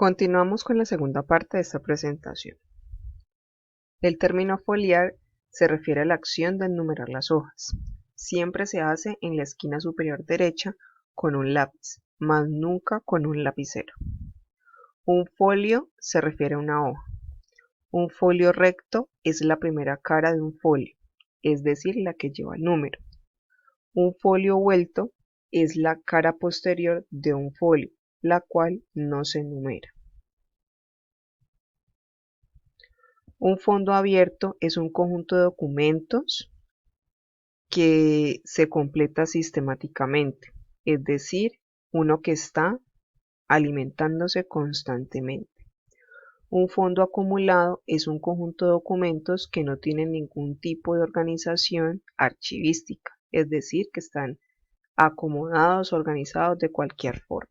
Continuamos con la segunda parte de esta presentación. El término foliar se refiere a la acción de enumerar las hojas. Siempre se hace en la esquina superior derecha con un lápiz, mas nunca con un lapicero. Un folio se refiere a una hoja. Un folio recto es la primera cara de un folio, es decir, la que lleva el número. Un folio vuelto es la cara posterior de un folio, la cual no se numera. Un fondo abierto es un conjunto de documentos que se completa sistemáticamente, es decir, uno que está alimentándose constantemente. Un fondo acumulado es un conjunto de documentos que no tienen ningún tipo de organización archivística, es decir, que están acomodados o organizados de cualquier forma.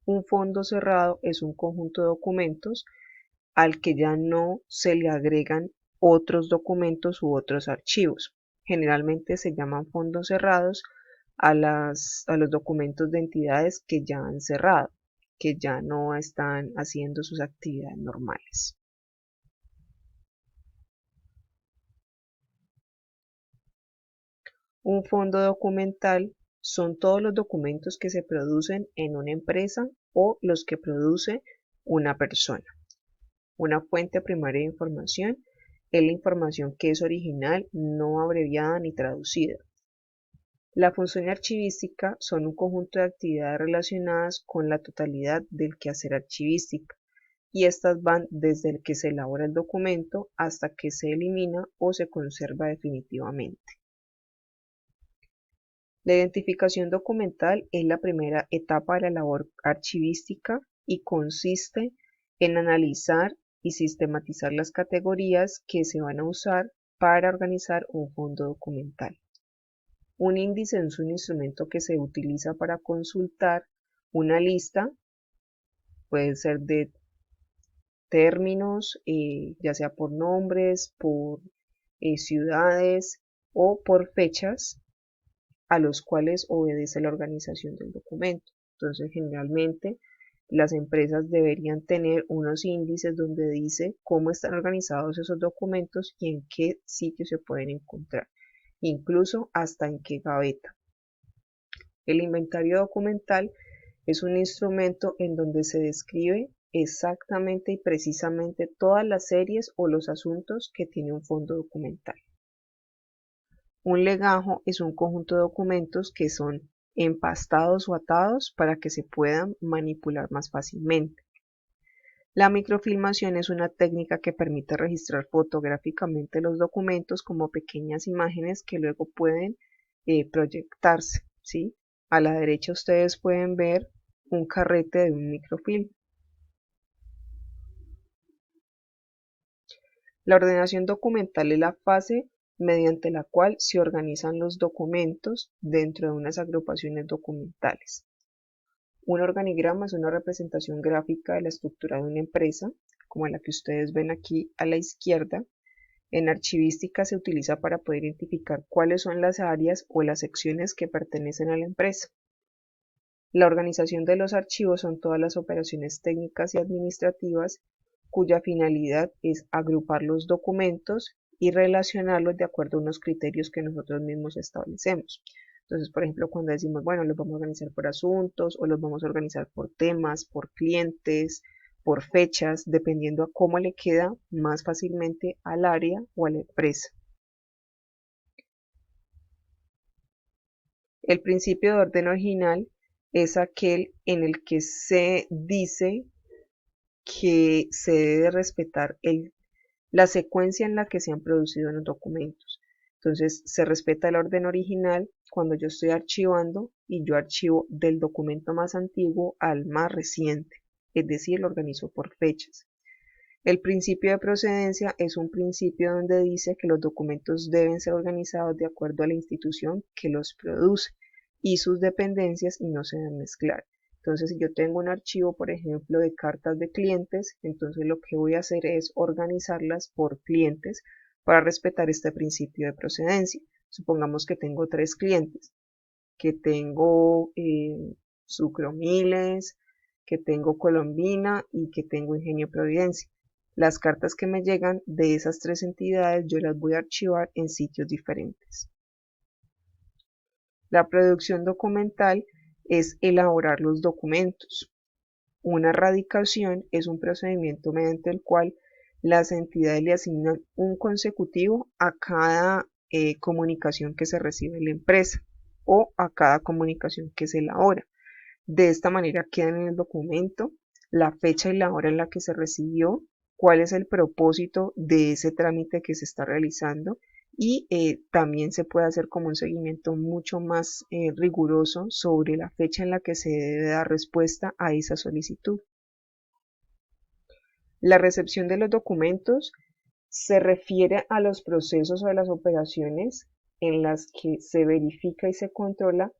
Un fondo cerrado es un conjunto de documentos al que ya no se le agregan otros documentos u otros archivos. Generalmente se llaman fondos cerrados a los documentos de entidades que ya han cerrado, que ya no están haciendo sus actividades normales. Un fondo documental son todos los documentos que se producen en una empresa o los que produce una persona. Una fuente primaria de información es la información que es original, no abreviada ni traducida. La función archivística son un conjunto de actividades relacionadas con la totalidad del quehacer archivístico, y estas van desde el que se elabora el documento hasta que se elimina o se conserva definitivamente. La identificación documental es la primera etapa de la labor archivística y consiste en analizar y sistematizar las categorías que se van a usar para organizar un fondo documental. Un índice es un instrumento que se utiliza para consultar una lista, puede ser de términos, ya sea por nombres, por ciudades o por fechas a los cuales obedece la organización del documento. Entonces, generalmente las empresas deberían tener unos índices donde dice cómo están organizados esos documentos y en qué sitio se pueden encontrar, incluso hasta en qué gaveta. El inventario documental es un instrumento en donde se describe exactamente y precisamente todas las series o los asuntos que tiene un fondo documental. Un legajo es un conjunto de documentos que son empastados o atados para que se puedan manipular más fácilmente. La microfilmación es una técnica que permite registrar fotográficamente los documentos como pequeñas imágenes que luego pueden proyectarse, ¿sí? A la derecha ustedes pueden ver un carrete de un microfilm. La ordenación documental es la fase mediante la cual se organizan los documentos dentro de unas agrupaciones documentales. Un organigrama es una representación gráfica de la estructura de una empresa, como la que ustedes ven aquí a la izquierda. En archivística se utiliza para poder identificar cuáles son las áreas o las secciones que pertenecen a la empresa. La organización de los archivos son todas las operaciones técnicas y administrativas cuya finalidad es agrupar los documentos y relacionarlos de acuerdo a unos criterios que nosotros mismos establecemos. Entonces, por ejemplo, cuando decimos, bueno, los vamos a organizar por asuntos o los vamos a organizar por temas, por clientes, por fechas, dependiendo a cómo le queda más fácilmente al área o a la empresa. El principio de orden original es aquel en el que se dice que se debe respetar la secuencia en la que se han producido los documentos. Entonces, se respeta el orden original cuando yo estoy archivando y yo archivo del documento más antiguo al más reciente, es decir, lo organizo por fechas. El principio de procedencia es un principio donde dice que los documentos deben ser organizados de acuerdo a la institución que los produce y sus dependencias y no se deben mezclar. Entonces, si yo tengo un archivo, por ejemplo, de cartas de clientes, entonces lo que voy a hacer es organizarlas por clientes para respetar este principio de procedencia. Supongamos que tengo 3 clientes, que tengo Sucromiles, que tengo Colombina y que tengo Ingenio Providencia. Las cartas que me llegan de esas tres entidades yo las voy a archivar en sitios diferentes. La producción documental es elaborar los documentos. Una radicación es un procedimiento mediante el cual las entidades le asignan un consecutivo a cada comunicación que se recibe en la empresa o a cada comunicación que se elabora. De esta manera quedan en el documento la fecha y la hora en la que se recibió, cuál es el propósito de ese trámite que se está realizando y también se puede hacer como un seguimiento mucho más riguroso sobre la fecha en la que se debe dar respuesta a esa solicitud. La recepción de los documentos se refiere a los procesos o a las operaciones en las que se verifica y se controla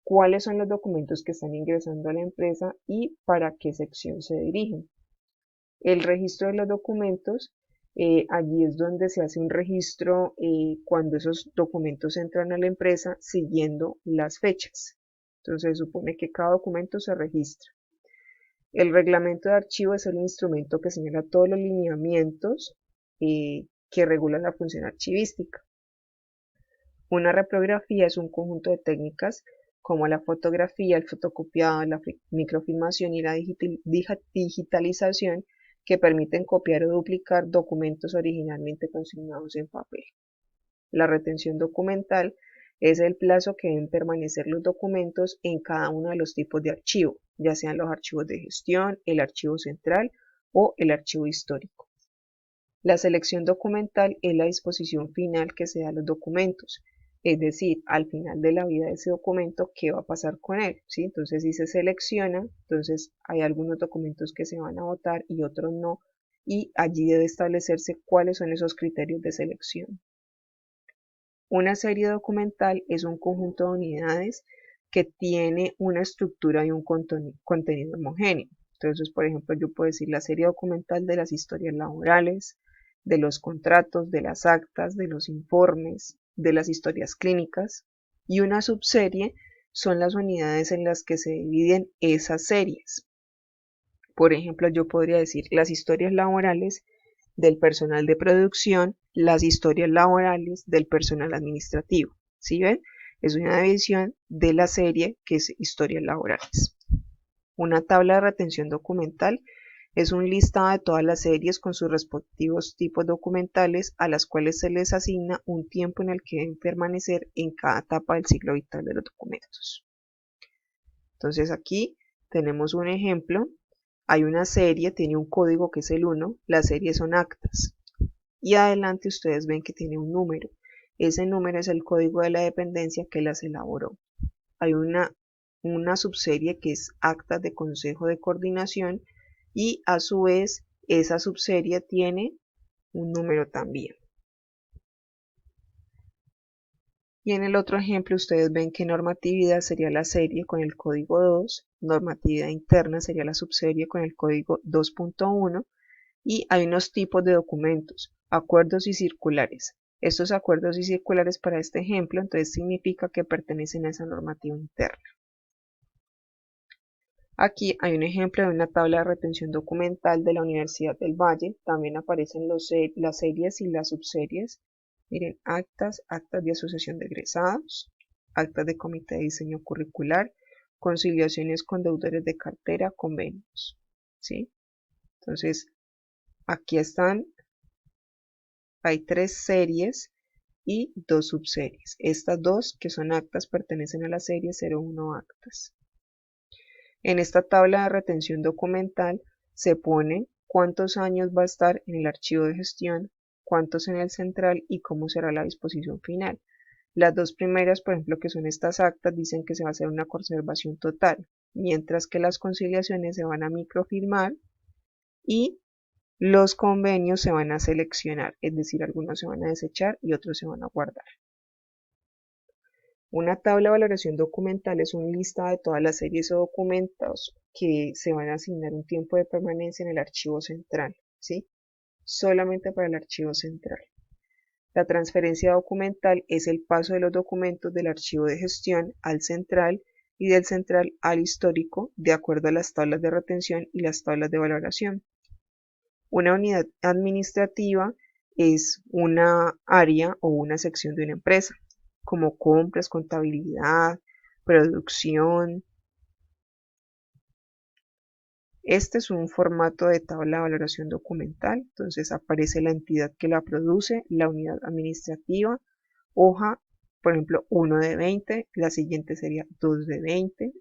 cuáles son los documentos que están ingresando a la empresa y para qué sección se dirigen. El registro de los documentos, allí es donde se hace un registro cuando esos documentos entran a la empresa siguiendo las fechas. Entonces se supone que cada documento se registra. El reglamento de archivo es el instrumento que señala todos los lineamientos que regulan la función archivística. Una reprografía es un conjunto de técnicas como la fotografía, el fotocopiado, la microfilmación y la digitalización que permiten copiar o duplicar documentos originalmente consignados en papel. La retención documental es el plazo que deben permanecer los documentos en cada uno de los tipos de archivo, ya sean los archivos de gestión, el archivo central o el archivo histórico. La selección documental es la disposición final que se da a los documentos, es decir, al final de la vida de ese documento, ¿qué va a pasar con él? ¿Sí? Entonces, si se selecciona, entonces hay algunos documentos que se van a votar y otros no, y allí debe establecerse cuáles son esos criterios de selección. Una serie documental es un conjunto de unidades que tiene una estructura y un contenido homogéneo. Entonces, por ejemplo, yo puedo decir la serie documental de las historias laborales, de los contratos, de las actas, de los informes, de las historias clínicas, y una subserie son las unidades en las que se dividen esas series. Por ejemplo, yo podría decir las historias laborales del personal de producción, las historias laborales del personal administrativo. ¿Sí ven? Es una división de la serie que es historias laborales. Una tabla de retención documental es un listado de todas las series con sus respectivos tipos documentales a las cuales se les asigna un tiempo en el que deben permanecer en cada etapa del ciclo vital de los documentos. Entonces aquí tenemos un ejemplo. Hay una serie, tiene un código que es el 1, las series son actas. Y adelante ustedes ven que tiene un número. Ese número es el código de la dependencia que las elaboró. Hay una subserie que es actas de consejo de coordinación y a su vez esa subserie tiene un número también. Y en el otro ejemplo ustedes ven que normatividad sería la serie con el código 2, normatividad interna sería la subserie con el código 2.1 y hay unos tipos de documentos, acuerdos y circulares. Estos acuerdos y circulares para este ejemplo entonces significa que pertenecen a esa normativa interna. Aquí hay un ejemplo de una tabla de retención documental de la Universidad del Valle. También aparecen las series y las subseries. Miren, actas, actas de asociación de egresados, actas de comité de diseño curricular, conciliaciones con deudores de cartera, convenios. ¿Sí? Entonces, aquí están, hay 3 series y 2 subseries. Estas dos, que son actas, pertenecen a la serie 01 actas. En esta tabla de retención documental se pone cuántos años va a estar en el archivo de gestión, cuántos en el central y cómo será la disposición final. Las dos primeras, por ejemplo, que son estas actas, dicen que se va a hacer una conservación total, mientras que las conciliaciones se van a microfilmar y los convenios se van a seleccionar, es decir, algunos se van a desechar y otros se van a guardar. Una tabla de valoración documental es un listado de todas las series o documentos que se van a asignar un tiempo de permanencia en el archivo central, ¿sí? Solamente para el archivo central. La transferencia documental es el paso de los documentos del archivo de gestión al central y del central al histórico de acuerdo a las tablas de retención y las tablas de valoración. Una unidad administrativa es una área o una sección de una empresa, como compras, contabilidad, producción. Este es un formato de tabla de valoración documental, entonces aparece la entidad que la produce, la unidad administrativa, hoja, por ejemplo, 1 de 20, la siguiente sería 2 de 20,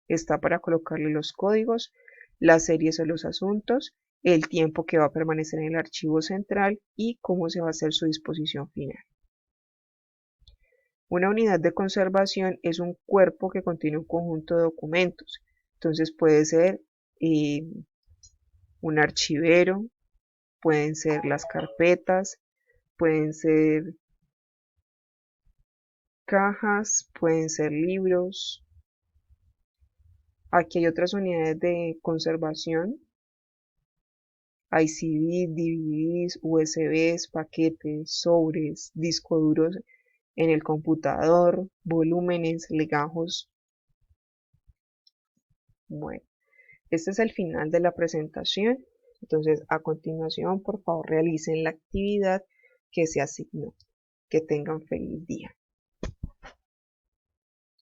está para colocarle los códigos, las series o los asuntos, el tiempo que va a permanecer en el archivo central y cómo se va a hacer su disposición final. Una unidad de conservación es un cuerpo que contiene un conjunto de documentos, entonces puede ser un archivero, pueden ser las carpetas, pueden ser cajas, pueden ser libros. Aquí hay otras unidades de conservación. Hay CD, DVDs, USBs, paquetes, sobres, discos duros en el computador, volúmenes, legajos. Bueno, este es el final de la presentación. Entonces, a continuación, por favor, realicen la actividad que se asignó. Que tengan feliz día.